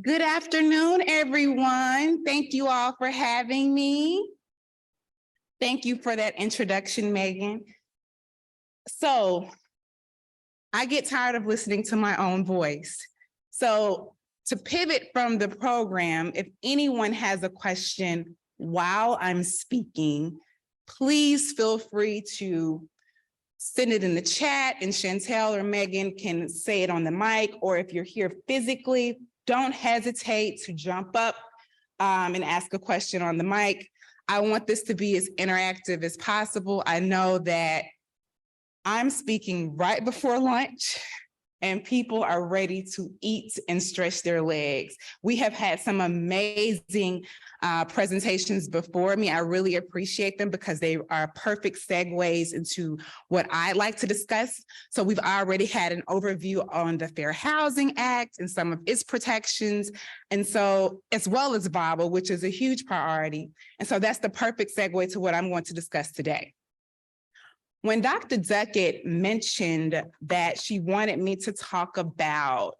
Good afternoon, everyone. Thank you all for having me. Thank you for that introduction, Megan. So I get tired of listening to my own voice. So to pivot from the program, if anyone has a question while I'm speaking, please feel free to send it in the chat and Chantel or Megan can say it on the mic, or if you're here physically, don't hesitate to jump up and ask a question on the mic. I want this to be as interactive as possible. I know that I'm speaking right before lunch and people are ready to eat and stretch their legs. We have had some amazing presentations before me. I really appreciate them because they are perfect segues into what I'd like to discuss. So we've already had an overview on the Fair Housing Act and some of its protections. And so, as well as VAWA, which is a huge priority. And so that's the perfect segue to what I'm going to discuss today. When Dr. Duckett mentioned that she wanted me to talk about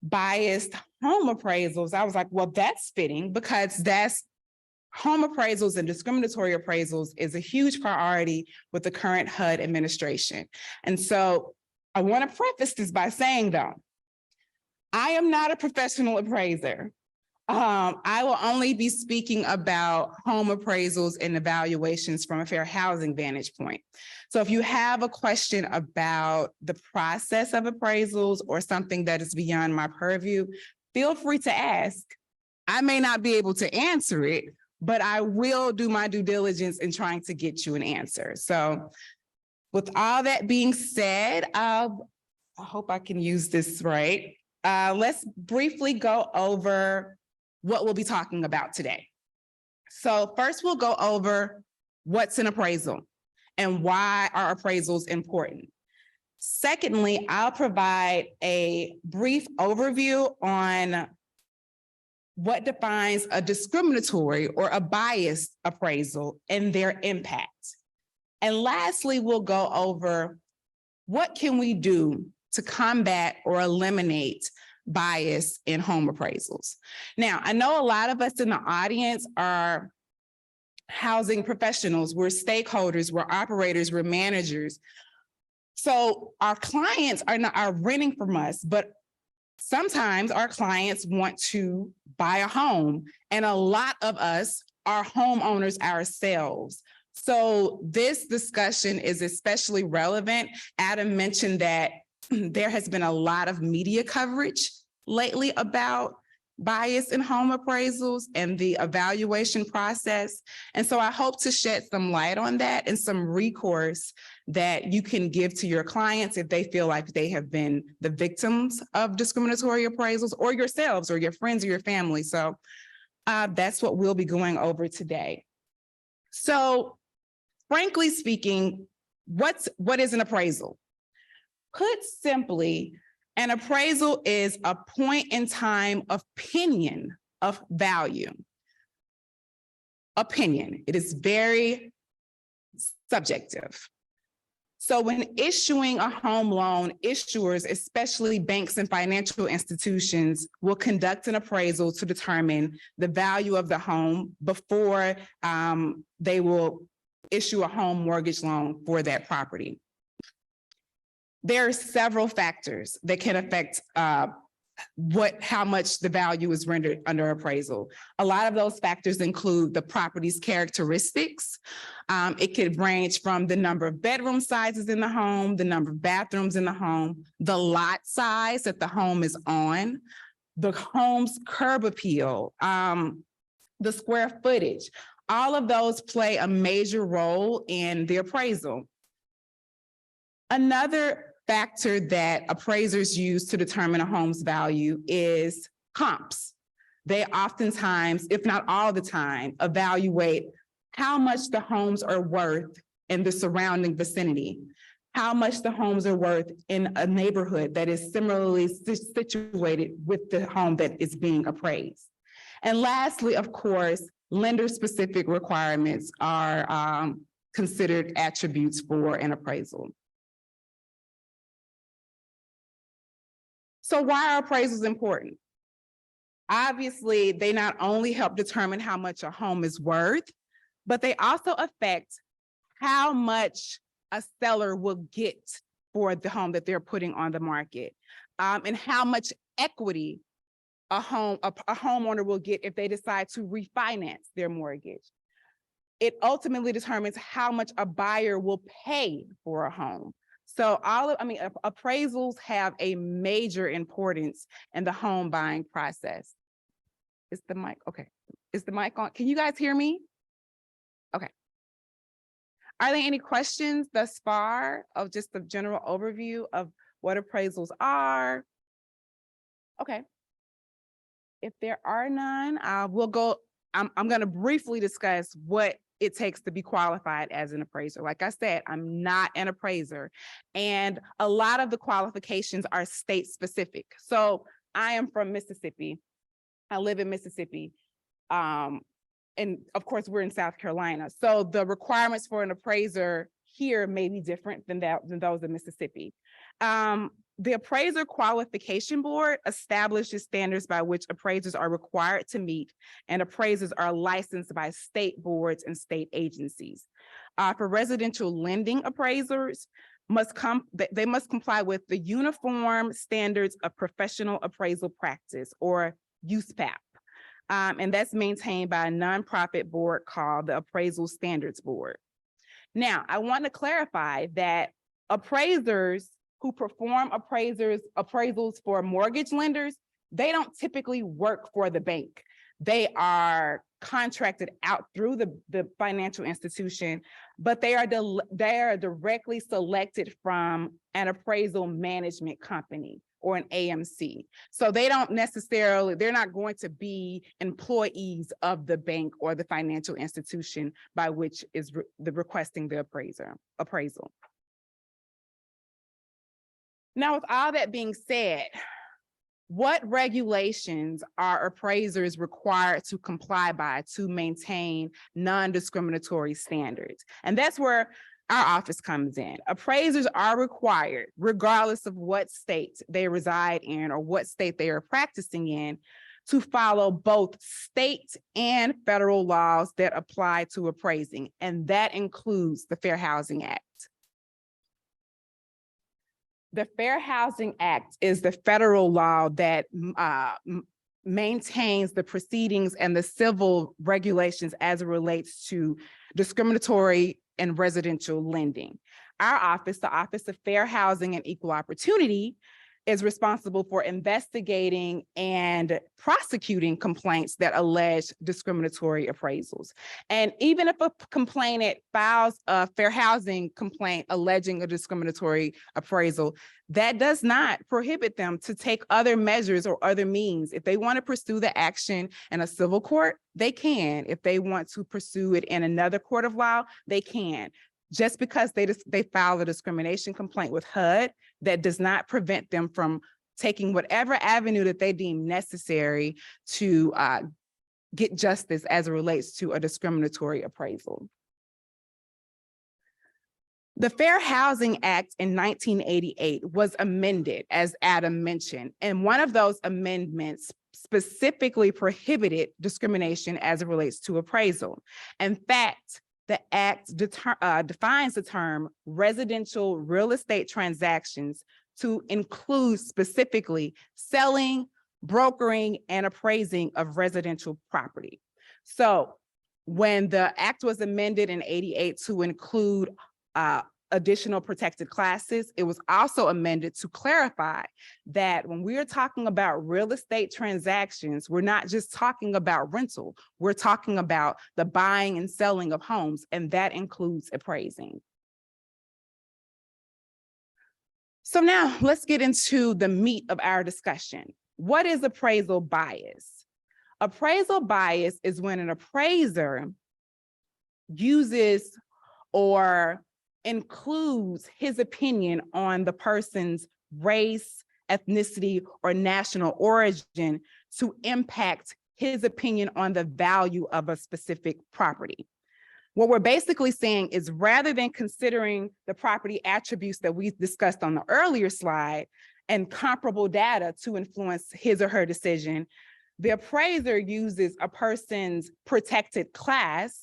biased home appraisals, I was like, well, that's fitting because that's home appraisals and discriminatory appraisals is a huge priority with the current HUD administration. And so I want to preface this by saying, though, I am not a professional appraiser. I will only be speaking about home appraisals and evaluations from a fair housing vantage point. So if you have a question about the process of appraisals or something that is beyond my purview, feel free to ask. I may not be able to answer it, but I will do my due diligence in trying to get you an answer. So with all that being said, I hope I can use this right. Let's briefly go over what we'll be talking about today. So first we'll go over what's an appraisal and why are appraisals important. Secondly, I'll provide a brief overview on what defines a discriminatory or a biased appraisal and their impact. And lastly, we'll go over what can we do to combat or eliminate bias in home appraisals. Now, I know a lot of us in the audience are housing professionals, we're stakeholders, we're operators, we're managers. So our clients are renting from us, but sometimes our clients want to buy a home, and a lot of us are homeowners ourselves. So this discussion is especially relevant. Adam mentioned that there has been a lot of media coverage lately about bias in home appraisals and the evaluation process. And so I hope to shed some light on that and some recourse that you can give to your clients if they feel like they have been the victims of discriminatory appraisals, or yourselves or your friends or your family. So that's what we'll be going over today. So frankly speaking, what is an appraisal? Put simply, an appraisal is a point in time opinion of value. Opinion, it is very subjective. So when issuing a home loan, issuers, especially banks and financial institutions, will conduct an appraisal to determine the value of the home before they will issue a home mortgage loan for that property. There are several factors that can affect how much the value is rendered under appraisal. A lot of those factors include the property's characteristics. It could range from the number of bedroom sizes in the home, the number of bathrooms in the home, the lot size that the home is on, the home's curb appeal, the square footage. All of those play a major role in the appraisal. Another factor that appraisers use to determine a home's value is comps. They oftentimes, if not all the time, evaluate how much the homes are worth in the surrounding vicinity, how much the homes are worth in a neighborhood that is similarly situated with the home that is being appraised. And lastly, of course, lender-specific requirements are considered attributes for an appraisal. So why are appraisals important? Obviously, they not only help determine how much a home is worth, but they also affect how much a seller will get for the home that they're putting on the market, and how much equity a homeowner will get if they decide to refinance their mortgage. It ultimately determines how much a buyer will pay for a home. So appraisals have a major importance in the home buying process. Is the mic okay? Is the mic on? Can you guys hear me? Okay. Are there any questions thus far of just the general overview of what appraisals are? Okay. If there are none, we'll go. I'm going to briefly discuss what it takes to be qualified as an appraiser. Like I said, I'm not an appraiser, and a lot of the qualifications are state specific. So I am from Mississippi. I live in Mississippi. And of course, we're in South Carolina. So the requirements for an appraiser here may be different than those in Mississippi. The Appraiser Qualification Board establishes standards by which appraisers are required to meet, and appraisers are licensed by state boards and state agencies. For residential lending appraisers, they must comply with the Uniform Standards of Professional Appraisal Practice, or USPAP. And that's maintained by a nonprofit board called the Appraisal Standards Board. Now, I want to clarify that appraisers who perform appraisals for mortgage lenders, they don't typically work for the bank. They are contracted out through the financial institution, but they are directly selected from an appraisal management company or an AMC. So they don't necessarily, they're not going to be employees of the bank or the financial institution by which is requesting the appraisal. Now, with all that being said, what regulations are appraisers required to comply by to maintain non-discriminatory standards? And that's where our office comes in. Appraisers are required, regardless of what state they reside in or what state they are practicing in, to follow both state and federal laws that apply to appraising, and that includes the Fair Housing Act. The Fair Housing Act is the federal law that maintains the proceedings and the civil regulations as it relates to discriminatory and residential lending. Our office, the Office of Fair Housing and Equal Opportunity, is responsible for investigating and prosecuting complaints that allege discriminatory appraisals. And even if a complainant files a fair housing complaint alleging a discriminatory appraisal, that does not prohibit them to take other measures or other means. If they want to pursue the action in a civil court, they can. If they want to pursue it in another court of law, they can. Just because they file a discrimination complaint with HUD, that does not prevent them from taking whatever avenue that they deem necessary to get justice as it relates to a discriminatory appraisal. The Fair Housing Act in 1988 was amended, as Adam mentioned, and one of those amendments specifically prohibited discrimination as it relates to appraisal. In fact, the Act defines the term residential real estate transactions to include specifically selling, brokering, and appraising of residential property. So when the Act was amended in '88 to include additional protected classes, it was also amended to clarify that when we are talking about real estate transactions, we're not just talking about rental, we're talking about the buying and selling of homes, and that includes appraising. So now let's get into the meat of our discussion. What is appraisal bias? Appraisal bias is when an appraiser uses or includes his opinion on the person's race, ethnicity, or national origin to impact his opinion on the value of a specific property. What we're basically saying is, rather than considering the property attributes that we discussed on the earlier slide and comparable data to influence his or her decision, The appraiser uses a person's protected class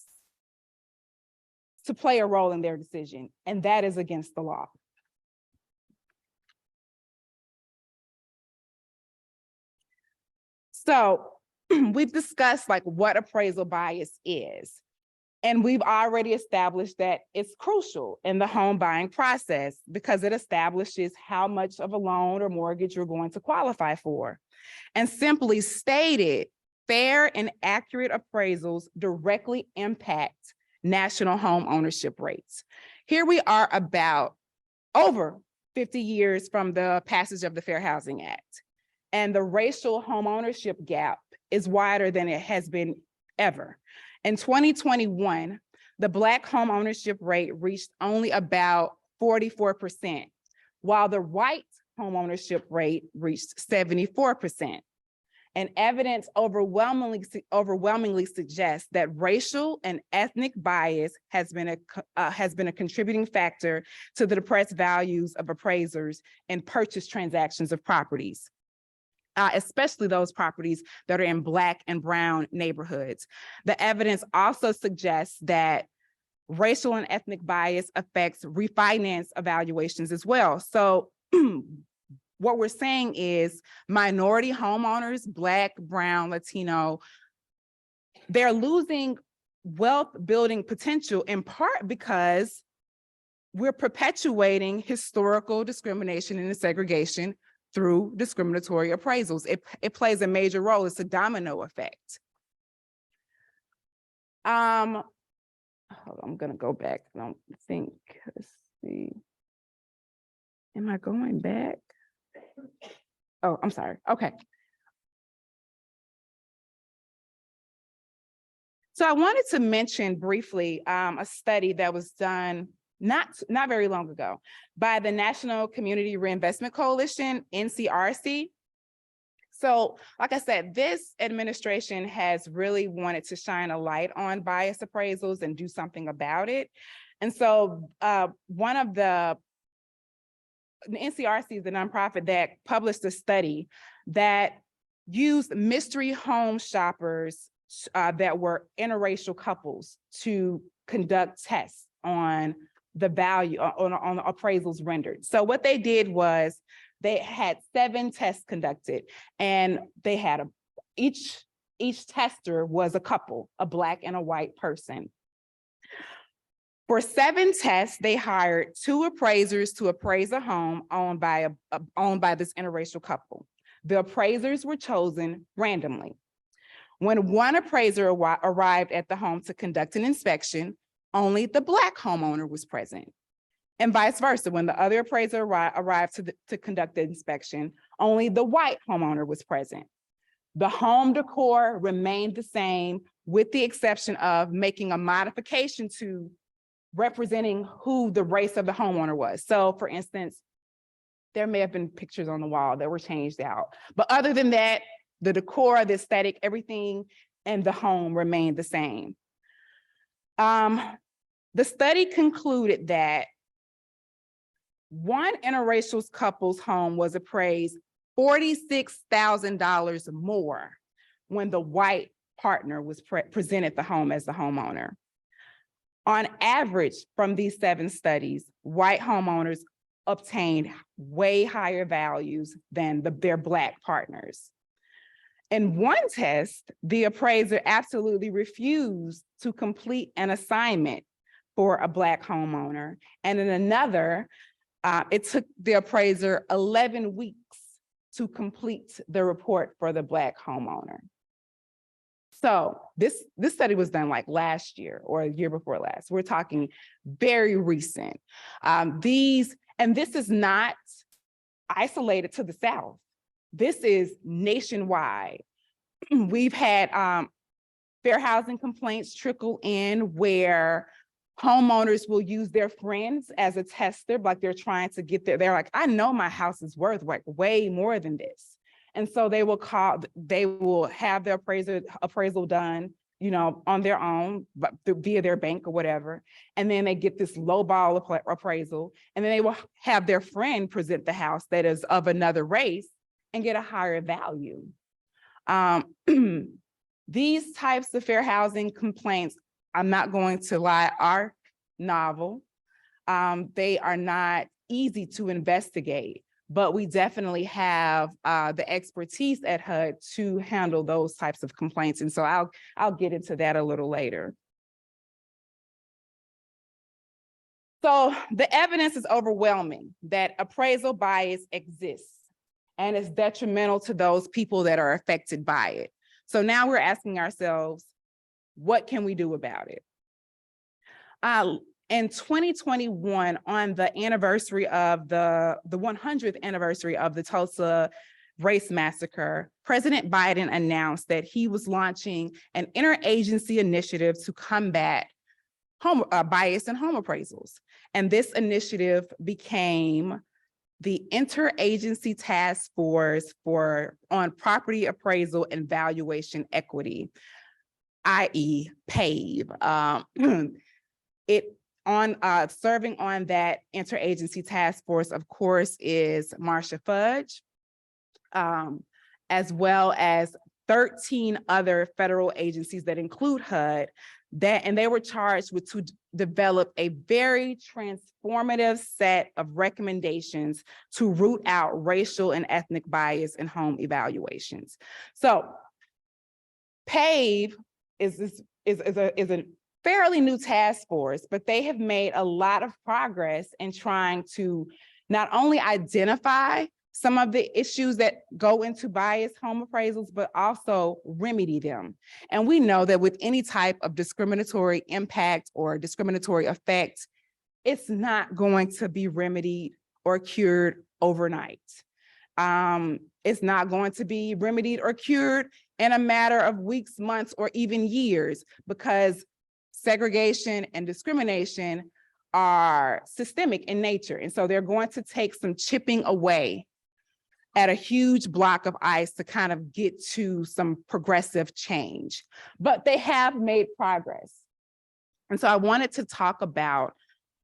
to play a role in their decision, and that is against the law. So we've discussed like what appraisal bias is, and we've already established that it's crucial in the home buying process because it establishes how much of a loan or mortgage you're going to qualify for. And simply stated, fair and accurate appraisals directly impact national home ownership rates. Here we are about over 50 years from the passage of the Fair Housing Act, and the racial home ownership gap is wider than it has been ever. In 2021, the Black home ownership rate reached only about 44%, while the white home ownership rate reached 74%. And evidence overwhelmingly suggests that racial and ethnic bias has been a contributing factor to the depressed values of appraisers in purchase transactions of properties, especially those properties that are in Black and brown neighborhoods. The evidence also suggests that racial and ethnic bias affects refinance evaluations as well. So what we're saying is minority homeowners, Black, brown, Latino, they're losing wealth building potential in part because we're perpetuating historical discrimination and segregation through discriminatory appraisals. It plays a major role. It's a domino effect. Hold on, I'm gonna go back. I don't think, let's see. Am I going back? Oh, I'm sorry. Okay. So I wanted to mention briefly a study that was done not very long ago by the National Community Reinvestment Coalition, NCRC. So like I said, this administration has really wanted to shine a light on bias appraisals and do something about it. And so one of the NCRC is the nonprofit that published a study that used mystery home shoppers that were interracial couples to conduct tests on the value on the appraisals rendered. So what they did was they had 7 tests conducted, and they had each tester was a couple, a Black and a white person. For 7 tests, they hired 2 appraisers to appraise a home owned by this interracial couple. The appraisers were chosen randomly. When one appraiser arrived at the home to conduct an inspection, only the Black homeowner was present. And vice versa, when the other appraiser arrived to conduct the inspection, only the white homeowner was present. The home decor remained the same, with the exception of making a modification to representing who the race of the homeowner was. So for instance, there may have been pictures on the wall that were changed out. But other than that, the decor, the aesthetic, everything in the home remained the same. The study concluded that one interracial couple's home was appraised $46,000 more when the white partner was presented the home as the homeowner. On average, from these 7 studies, white homeowners obtained way higher values than their Black partners. In one test, the appraiser absolutely refused to complete an assignment for a Black homeowner. And in another, it took the appraiser 11 weeks to complete the report for the Black homeowner. So this study was done like last year or a year before last. We're talking very recent. This is not isolated to the South. This is nationwide. We've had fair housing complaints trickle in where homeowners will use their friends as a tester, like they're trying to get there. They're like, I know my house is worth like way more than this. And so they will have their appraisal done, you know, on their own, but via their bank or whatever. And then they get this lowball appraisal, and then they will have their friend present the house that is of another race and get a higher value. These types of fair housing complaints, I'm not going to lie, are novel. They are not easy to investigate, but we definitely have the expertise at HUD to handle those types of complaints. And so I'll get into that a little later. So the evidence is overwhelming that appraisal bias exists and is detrimental to those people that are affected by it. So now we're asking ourselves, what can we do about it? In 2021, on the anniversary of the 100th anniversary of the Tulsa race massacre, President Biden announced that he was launching an interagency initiative to combat bias in home appraisals. And this initiative became the Interagency Task Force on Property Appraisal and Valuation Equity, i.e. PAVE. Serving on that interagency task force, of course, is Marcia Fudge, as well as 13 other federal agencies that include HUD, and they were charged with to develop a very transformative set of recommendations to root out racial and ethnic bias in home evaluations. So PAVE is a fairly new task force, but they have made a lot of progress in trying to not only identify some of the issues that go into biased home appraisals, but also remedy them. And we know that with any type of discriminatory impact or discriminatory effect, it's not going to be remedied or cured overnight. It's not going to be remedied or cured in a matter of weeks, months, or even years, because segregation and discrimination are systemic in nature. And so they're going to take some chipping away at a huge block of ice to kind of get to some progressive change, but they have made progress. And so I wanted to talk about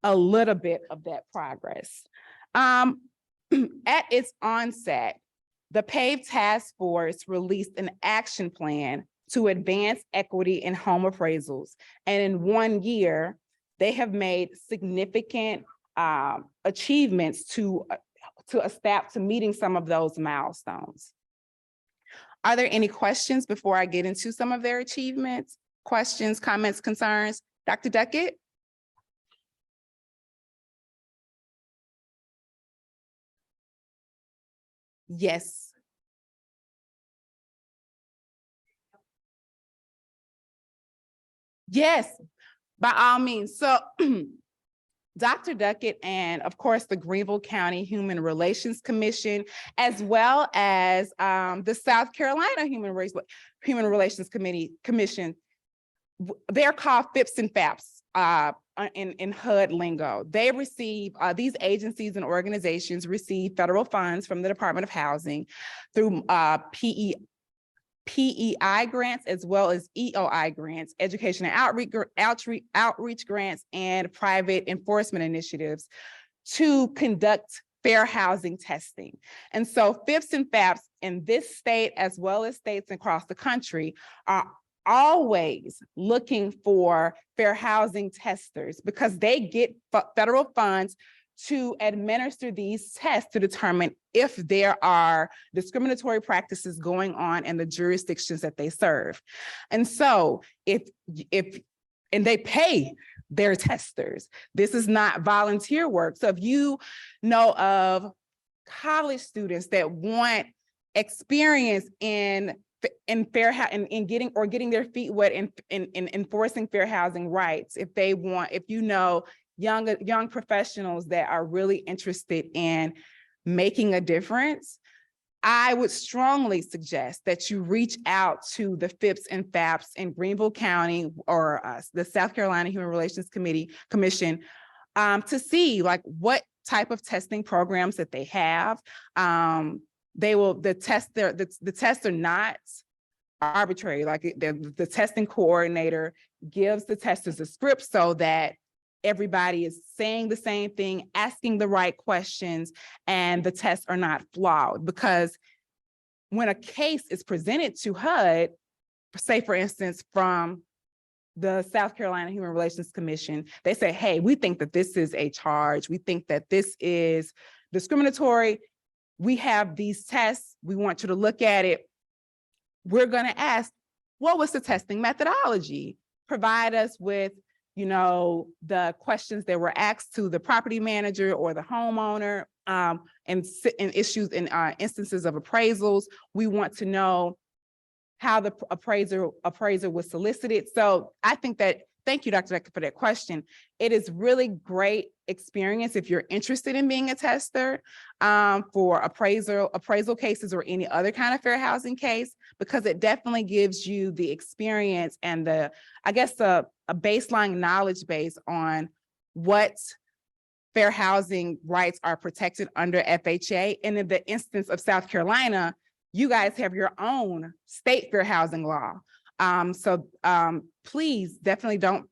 a little bit of that progress. At its onset, the PAVE task force released an action plan to advance equity in home appraisals. And in 1 year, they have made significant achievements to meeting some of those milestones. Are there any questions before I get into some of their achievements? Questions, comments, concerns? Dr. Duckett? Yes. Yes, by all means. So Dr. Duckett and, of course, the Greenville County Human Relations Commission, as well as the South Carolina Human Relations Commission, they're called FIPS and FAPS in HUD lingo. They receive, these agencies and organizations receive federal funds from the Department of Housing through PEI grants, as well as EOI grants, education and outreach grants, and private enforcement initiatives to conduct fair housing testing. And so FIPS and FAPS in this state, as well as states across the country, are always looking for fair housing testers because they get federal funds to administer these tests to determine if there are discriminatory practices going on in the jurisdictions that they serve. And so and they pay their testers. This is not volunteer work. So if you know of college students that want experience in getting their feet wet in enforcing fair housing rights, if you know young professionals that are really interested in making a difference, I would strongly suggest that you reach out to the FIPS and FAPS in Greenville County or the South Carolina Human Relations Commission to see like what type of testing programs that they have. The tests are not arbitrary. Like the testing coordinator gives the testers a script so that everybody is saying the same thing, asking the right questions, and the tests are not flawed. Because when a case is presented to HUD, say for instance, from the South Carolina Human Relations Commission, they say, hey, we think that this is a charge. We think that this is discriminatory. We have these tests. We want you to look at it. We're going to ask, what was the testing methodology? Provide us with, you know, the questions that were asked to the property manager or the homeowner, and issues in instances of appraisals. We want to know how the appraiser was solicited. So I think that, thank you, Dr. Becker, for that question. It is really great experience if you're interested in being a tester for appraisal cases or any other kind of fair housing case, because it definitely gives you the experience and the, I guess, a baseline knowledge base on what fair housing rights are protected under FHA. And in the instance of South Carolina, you guys have your own state fair housing law. So please definitely don't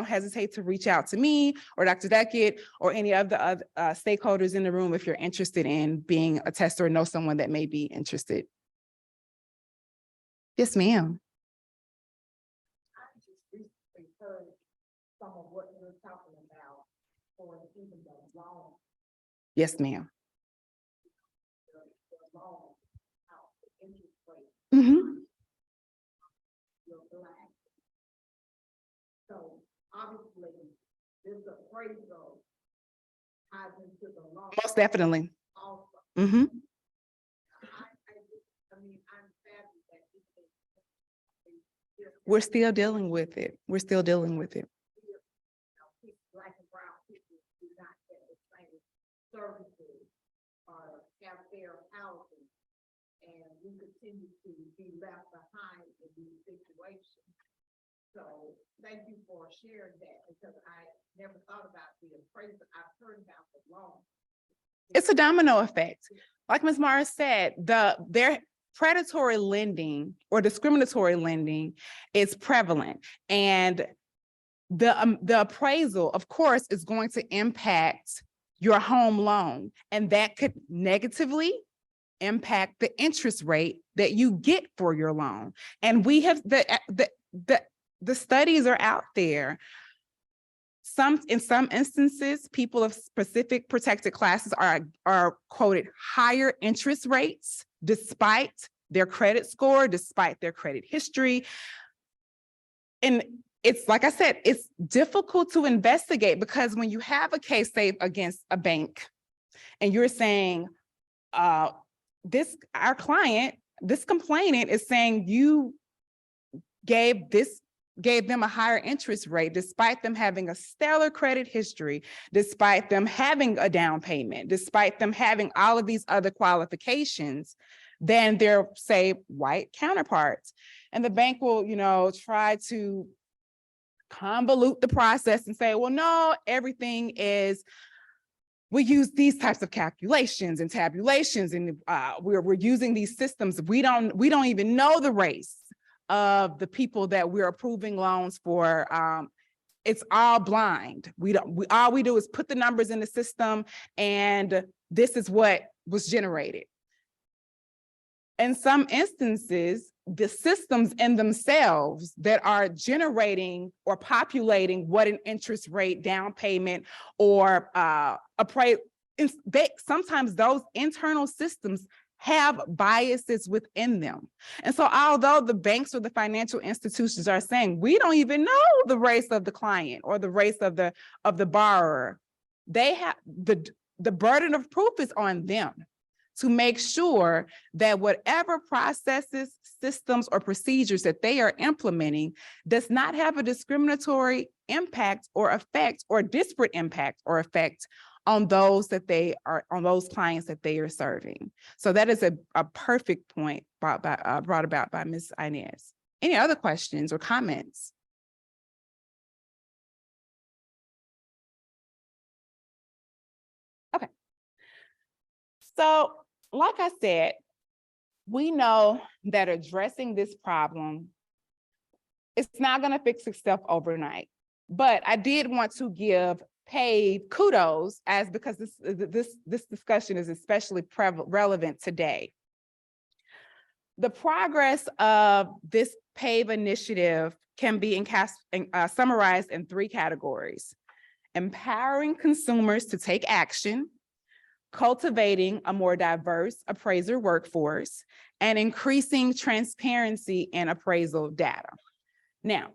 hesitate to reach out to me or Dr. Duckett or any of the other stakeholders in the room if you're interested in being a tester or know someone that may be interested. Yes, ma'am. I just recently heard some of what you're talking about for even the loan. Yes, ma'am. The loan, how the interest rate. Mm-hmm. You're black. So obviously, this appraisal ties into the loan. Most definitely. Also. Mm-hmm. I mean, I'm saddened that We're still dealing with it. We're still dealing with it. Black and brown people do not get the same services or have fair housing, and we continue to be left behind in these situations. So thank you for sharing that, because I never thought about the appraisal. I've heard about the loan. It's a domino effect. Like Ms. Morris said, their predatory lending or discriminatory lending is prevalent, and the appraisal, of course, is going to impact your home loan, and that could negatively impact the interest rate that you get for your loan. And we have the studies are out there. In some instances, people of specific protected classes are quoted higher interest rates despite their credit score, despite their credit history. And it's, like I said, it's difficult to investigate, because when you have a case, say, against a bank, and you're saying, our client, this complainant is saying you gave them a higher interest rate, despite them having a stellar credit history, despite them having a down payment, despite them having all of these other qualifications than their, say, white counterparts. And the bank will, you know, try to convolute the process and say, well, no, everything is, we use these types of calculations and tabulations, and we're using these systems. We don't even know the race of the people that we're approving loans for. It's all blind. All we do is put the numbers in the system, and this is what was generated. In some instances, the systems in themselves that are generating or populating what an interest rate, down payment, or sometimes those internal systems have biases within them. And so although the banks or the financial institutions are saying, we don't even know the race of the client or the race of the borrower, they have the burden of proof is on them to make sure that whatever processes, systems, or procedures that they are implementing does not have a discriminatory impact or effect, or disparate impact or effect on those clients that they are serving. So that is a perfect point brought about by Ms. Inez. Any other questions or comments? Okay. So, like I said, we know that addressing this problem, it's not going to fix itself overnight. But I did want to give PAVE kudos, because this discussion is especially relevant today. The progress of this PAVE initiative can be summarized in 3 categories: empowering consumers to take action, cultivating a more diverse appraiser workforce, and increasing transparency in appraisal data. Now,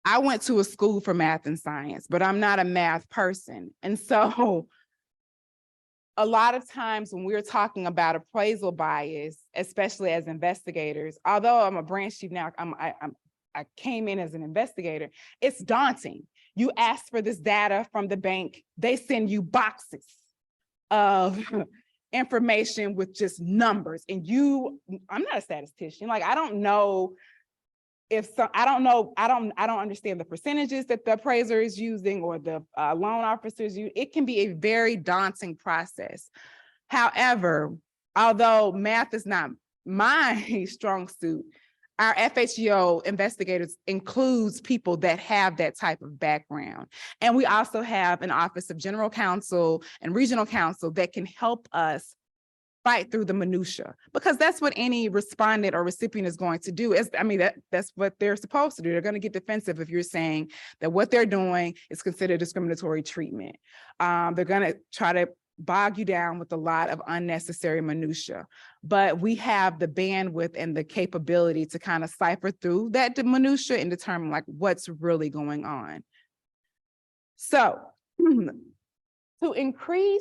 I went to a school for math and science, but I'm not a math person. And so a lot of times when we're talking about appraisal bias, especially as investigators, although I'm a branch chief now, I came in as an investigator, it's daunting. You ask for this data from the bank, they send you boxes of information with just numbers. And I'm not a statistician. Like, I don't know I don't understand the percentages that the appraiser is using or the loan officers use. It can be a very daunting process. However, although math is not my strong suit, our FHEO investigators includes people that have that type of background. And we also have an Office of General Counsel and Regional Counsel that can help us fight through the minutia, because that's what any respondent or recipient is going to do. That's what they're supposed to do. They're going to get defensive if you're saying that what they're doing is considered discriminatory treatment. They're going to try to bog you down with a lot of unnecessary minutia, but we have the bandwidth and the capability to kind of cipher through that minutia and determine like what's really going on. So to increase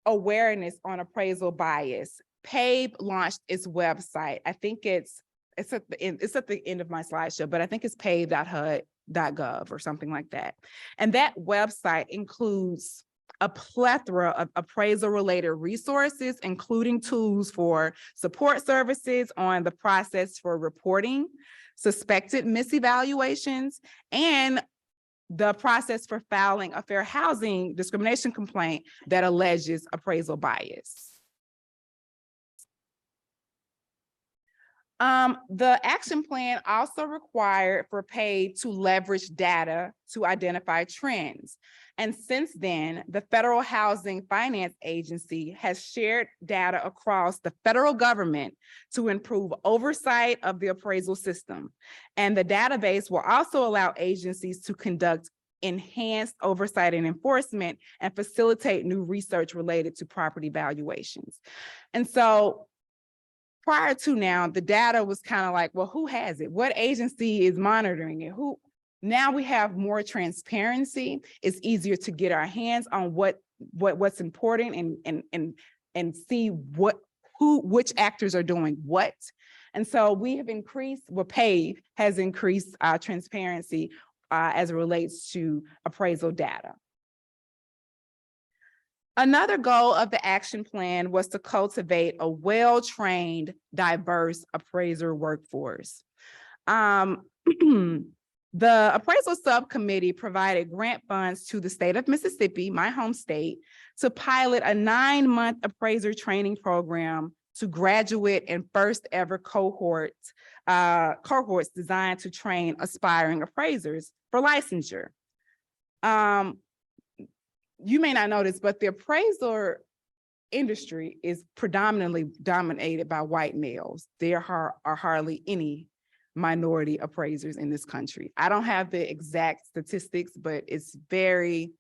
awareness on appraisal bias, PAVE launched its website. I think it's at the end of my slideshow, but I think it's pave.hud.gov or something like that. And that website includes a plethora of appraisal-related resources, including tools for support services on the process for reporting suspected misevaluations and the process for filing a fair housing discrimination complaint that alleges appraisal bias. The action plan also required for PAVE to leverage data to identify trends. And since then, the Federal Housing Finance Agency has shared data across the federal government to improve oversight of the appraisal system. And the database will also allow agencies to conduct enhanced oversight and enforcement and facilitate new research related to property valuations. And so prior to now, the data was kind of like, well, who has it? What agency is monitoring it? Now we have more transparency. It's easier to get our hands on what's important and see which actors are doing what. And so we have PAVE has increased transparency as it relates to appraisal data. Another goal of the action plan was to cultivate a well-trained, diverse appraiser workforce. The appraisal subcommittee provided grant funds to the state of Mississippi, my home state, to pilot a 9-month appraiser training program to graduate and first ever cohorts designed to train aspiring appraisers for licensure. You may not know this, but the appraiser industry is predominantly dominated by white males. There are hardly any minority appraisers in this country. I don't have the exact statistics, but it's a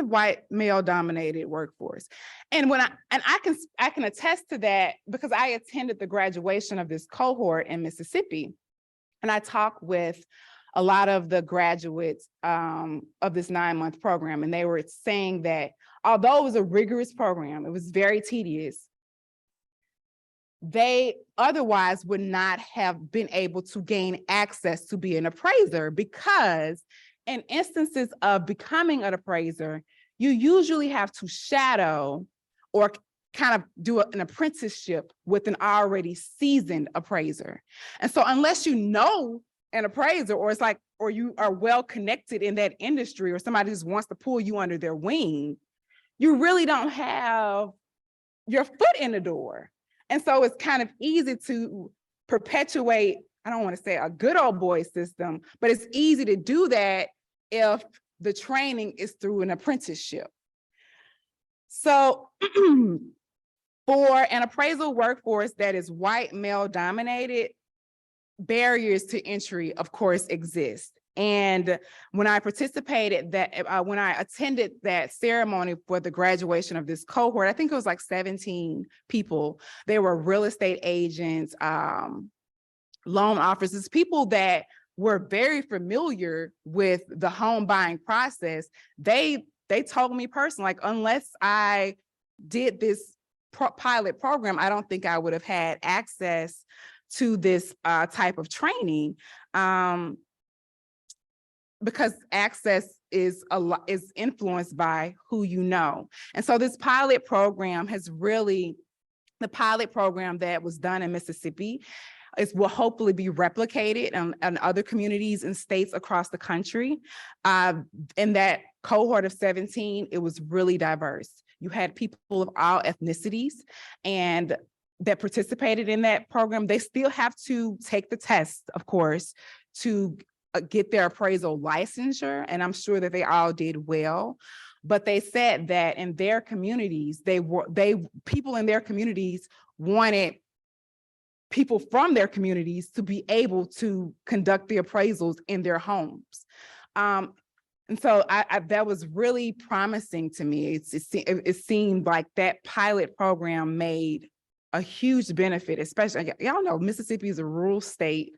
white male dominated workforce. And I can attest to that because I attended the graduation of this cohort in Mississippi, and I talked with a lot of the graduates of this 9-month program, and they were saying that although it was a rigorous program, it was very tedious, they otherwise would not have been able to gain access to be an appraiser, because in instances of becoming an appraiser, you usually have to shadow or kind of do an apprenticeship with an already seasoned appraiser. And so unless you know an appraiser, or you are well connected in that industry, or somebody just wants to pull you under their wing, you really don't have your foot in the door. And so it's kind of easy to perpetuate, I don't want to say a good old boy system, but it's easy to do that if the training is through an apprenticeship. So For an appraisal workforce that is white, male dominated, barriers to entry, of course, exist. And when I participated when I attended that ceremony for the graduation of this cohort, I think it was like 17 people. They were real estate agents, loan officers, people that were very familiar with the home buying process. They told me personally, like, unless I did this pilot program, I don't think I would have had access to this type of training, because access is influenced by who you know. And so this pilot program the pilot program that was done in Mississippi will hopefully be replicated in other communities and states across the country. In that cohort of 17, it was really diverse. You had people of all ethnicities and that participated in that program. They still have to take the test, of course, to get their appraisal licensure, and I'm sure that they all did well. But they said that in their communities, people in their communities wanted people from their communities to be able to conduct the appraisals in their homes. And so that was really promising to me. It seemed like that pilot program made a huge benefit, especially, y'all know Mississippi is a rural state.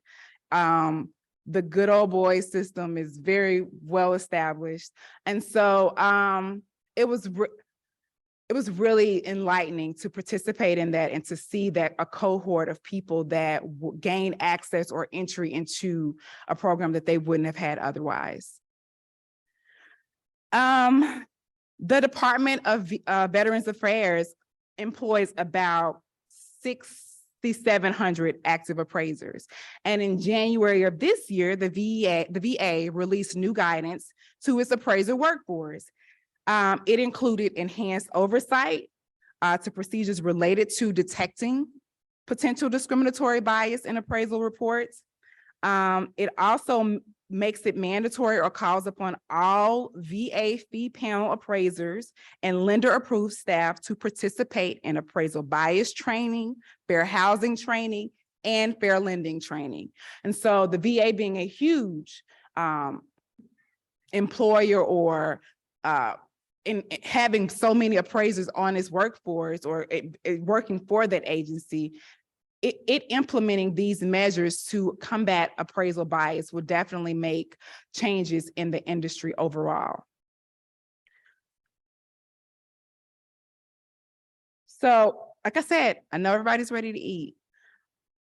The good old boy system is very well established. And so it was really enlightening to participate in that and to see that a cohort of people that gained access or entry into a program that they wouldn't have had otherwise. The Department of Veterans Affairs employs about 6,700 active appraisers. And in January of this year, the VA released new guidance to its appraiser workforce. It included enhanced oversight to procedures related to detecting potential discriminatory bias in appraisal reports. It also makes it mandatory or calls upon all VA fee panel appraisers and lender approved staff to participate in appraisal bias training, fair housing training, and fair lending training. And so the VA being a huge employer, or in having so many appraisers on its workforce, or working for that agency, it implementing these measures to combat appraisal bias will definitely make changes in the industry overall. So, like I said, I know everybody's ready to eat.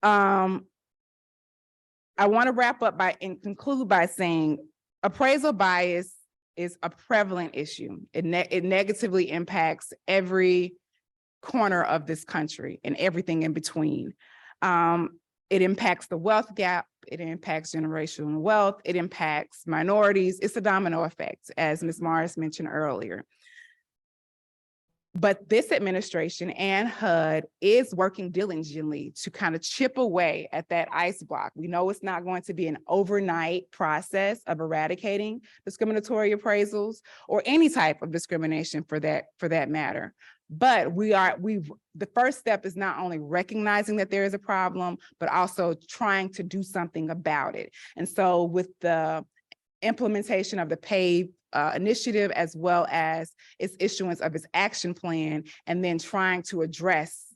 I want to wrap up and conclude by saying appraisal bias is a prevalent issue. It negatively impacts every corner of this country and everything in between. It impacts the wealth gap, it impacts generational wealth, it impacts minorities. It's a domino effect, as Ms. Morris mentioned earlier. But this administration and HUD is working diligently to kind of chip away at that ice block. We know it's not going to be an overnight process of eradicating discriminatory appraisals or any type of discrimination for that matter. But the first step is not only recognizing that there is a problem, but also trying to do something about it. And so with the implementation of the PAVE initiative, as well as its issuance of its action plan, and then trying to address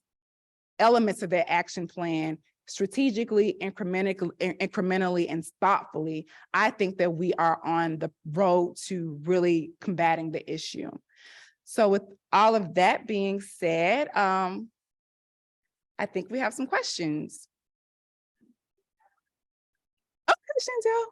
elements of that action plan strategically, incrementally, and thoughtfully, I think that we are on the road to really combating the issue. So with all of that being said, I think we have some questions. Okay, Chantel.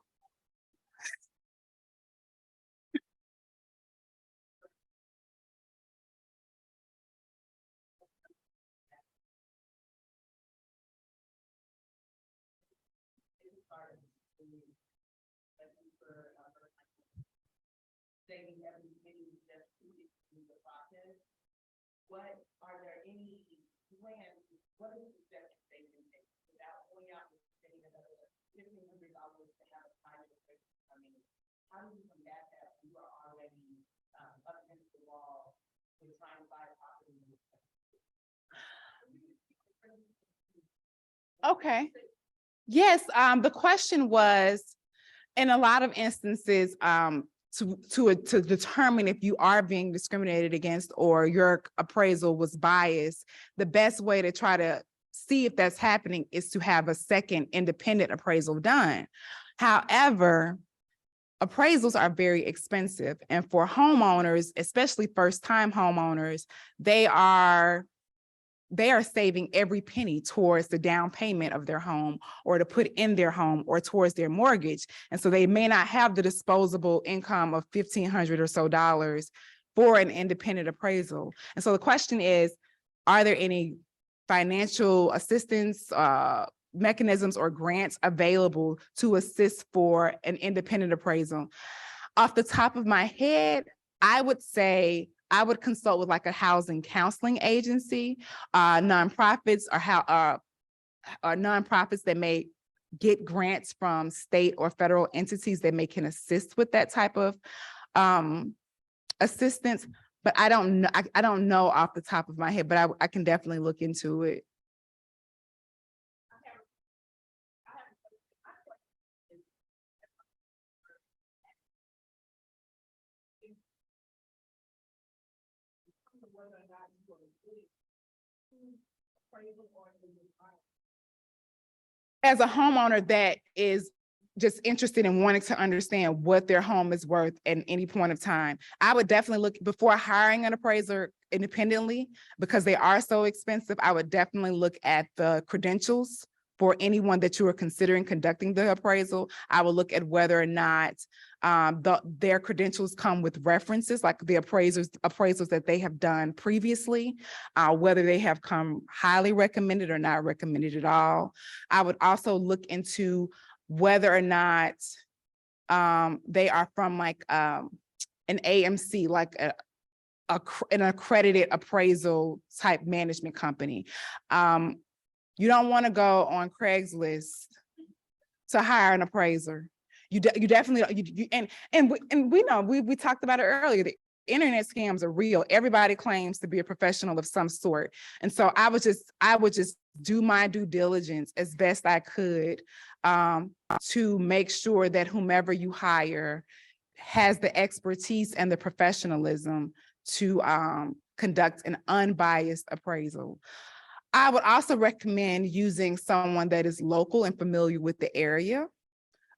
What are there any plans? What is the steps they can take without going out and spending another $1,500 to have a pilot? I mean, how do you combat that? You are already up against the wall with trying to buy property. Okay. Yes, the question was, in a lot of instances, to determine if you are being discriminated against or your appraisal was biased, the best way to try to see if that's happening is to have a second independent appraisal done. However, appraisals are very expensive, and for homeowners, especially first-time homeowners, they are saving every penny towards the down payment of their home or to put in their home or towards their mortgage. And so they may not have the disposable income of $1,500 or so for an independent appraisal. And so the question is, are there any financial assistance mechanisms or grants available to assist for an independent appraisal? Off the top of my head, I would say I would consult with like a housing counseling agency, nonprofits or nonprofits that may get grants from state or federal entities that can assist with that type of assistance. But I don't know. I don't know off the top of my head, but I can definitely look into it. As a homeowner that is just interested in wanting to understand what their home is worth at any point of time, I would definitely look before hiring an appraiser independently, because they are so expensive. I would definitely look at the credentials for anyone that you are considering conducting the appraisal. I will look at whether or not their credentials come with references, like the appraisals that they have done previously, whether they have come highly recommended or not recommended at all. I would also look into whether or not they are from like an AMC, like an accredited appraisal type management company. You don't want to go on Craigslist to hire an appraiser. You definitely, and we know, we talked about it earlier, the internet scams are real. Everybody claims to be a professional of some sort. And so I would just do my due diligence as best I could to make sure that whomever you hire has the expertise and the professionalism to conduct an unbiased appraisal. I would also recommend using someone that is local and familiar with the area.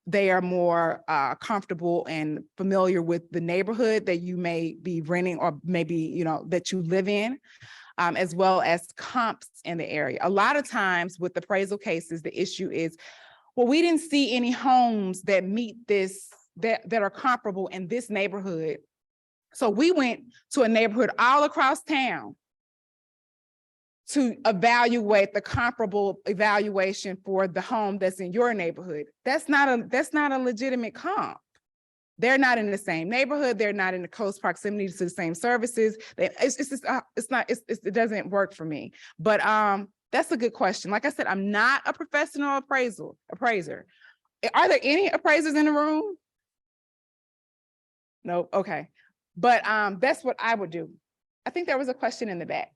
They are more comfortable and familiar with the neighborhood that you may be renting, or maybe, you know, that you live in, as well as comps in the area. A lot of times with appraisal cases, the issue is, well, we didn't see any homes that meet this, that are comparable in this neighborhood. So we went to a neighborhood all across town to evaluate the comparable evaluation for the home that's in your neighborhood. That's not a legitimate comp. They're not in the same neighborhood. They're not in the close proximity to the same services. It doesn't work for me. But that's a good question. Like I said, I'm not a professional appraiser. Are there any appraisers in the room? No, okay. But that's what I would do. I think there was a question in the back.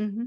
Mm-hmm.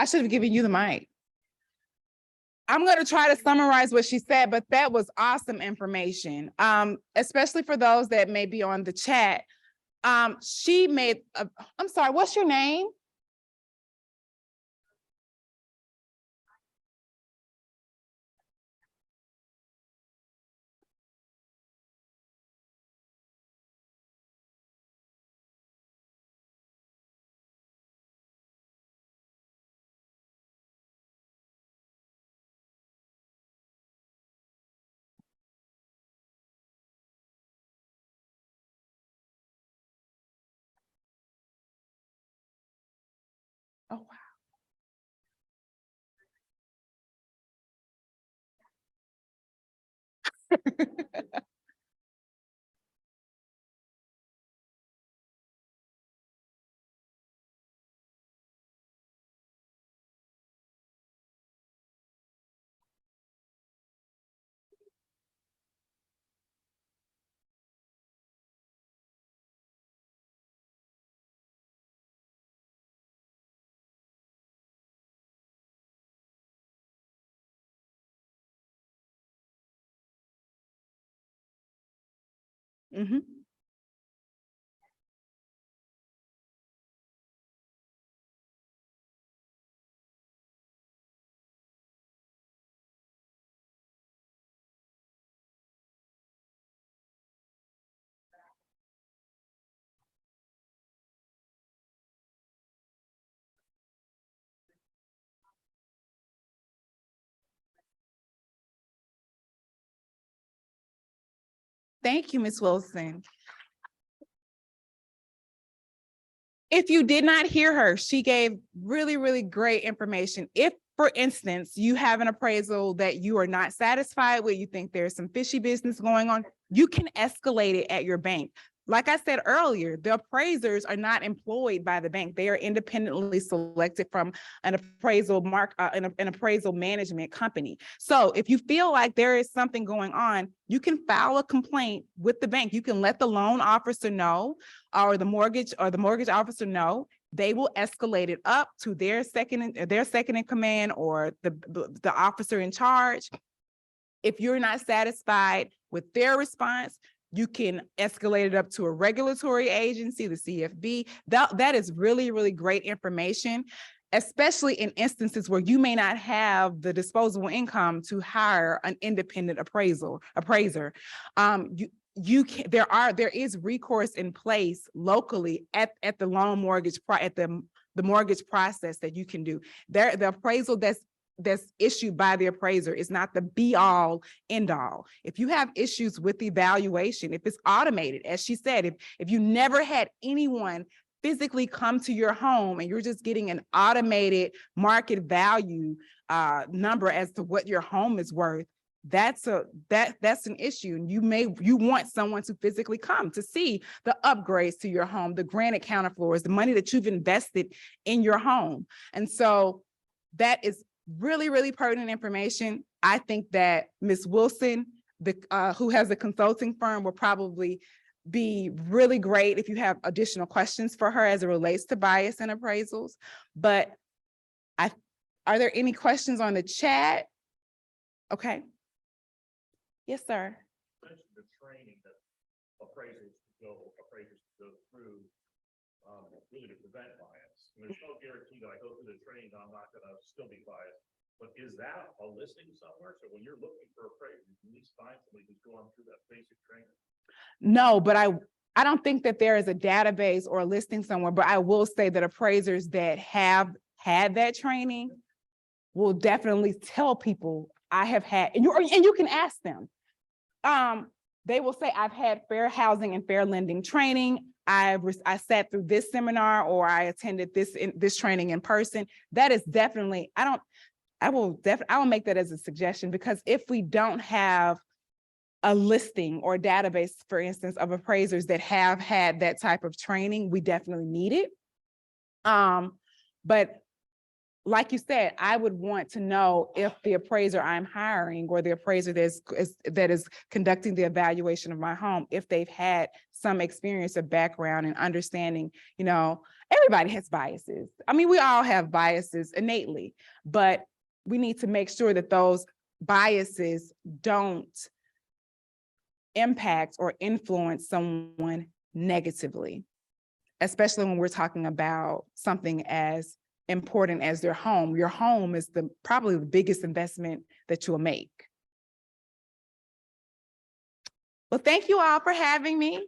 I should have given you the mic. I'm going to try to summarize what she said, but that was awesome information. Especially for those that may be on the chat. She made, I'm sorry, what's your name? Oh, wow. Mm-hmm. Thank you, Ms. Wilson. If you did not hear her, she gave really, really great information. If, for instance, you have an appraisal that you are not satisfied with, you think there's some fishy business going on, you can escalate it at your bank. Like I said earlier, the appraisers are not employed by the bank. They are independently selected from an appraisal an appraisal management company. So if you feel like there is something going on, you can file a complaint with the bank. You can let the loan officer know, or the mortgage officer know. They will escalate it up to their second in command, or the officer in charge. If you're not satisfied with their response, you can escalate it up to a regulatory agency, the CFB. That is really, really great information, especially in instances where you may not have the disposable income to hire an independent appraiser. There is recourse in place locally at the loan mortgage at the mortgage process that you can do. The appraisal that's issued by the appraiser is not the be all end all. If you have issues with the evaluation, if it's automated, as she said, if you never had anyone physically come to your home and you're just getting an automated market value number as to what your home is worth, that's an issue. And you want someone to physically come to see the upgrades to your home, the granite counterfloors, the money that you've invested in your home. And so that is really, really pertinent information. I think that Ms. Wilson, who has a consulting firm, will probably be really great if you have additional questions for her as it relates to bias and appraisals. But are there any questions on the chat? Okay. Yes, sir. You mentioned the training that appraisers go through really to prevent bias. And there's no guarantee that I go through the training, I'm not going to still be biased. But is that a listing somewhere? So when you're looking for appraisers, you at least find somebody who's going through that basic training. No, but I don't think that there is a database or a listing somewhere, but I will say that appraisers that have had that training will definitely tell people I have had, and you can ask them. They will say, I've had fair housing and fair lending training. I sat through this seminar, or I attended this training in person. That is definitely, I will make that as a suggestion, because if we don't have a listing or database, for instance, of appraisers that have had that type of training, we definitely need it. But like you said, I would want to know if the appraiser I'm hiring, or the appraiser that is conducting the evaluation of my home, if they've had some experience or background in understanding, everybody has biases. I mean, we all have biases innately, but we need to make sure that those biases don't impact or influence someone negatively, especially when we're talking about something as important as their home. Your home is probably the biggest investment that you will make. Well, thank you all for having me.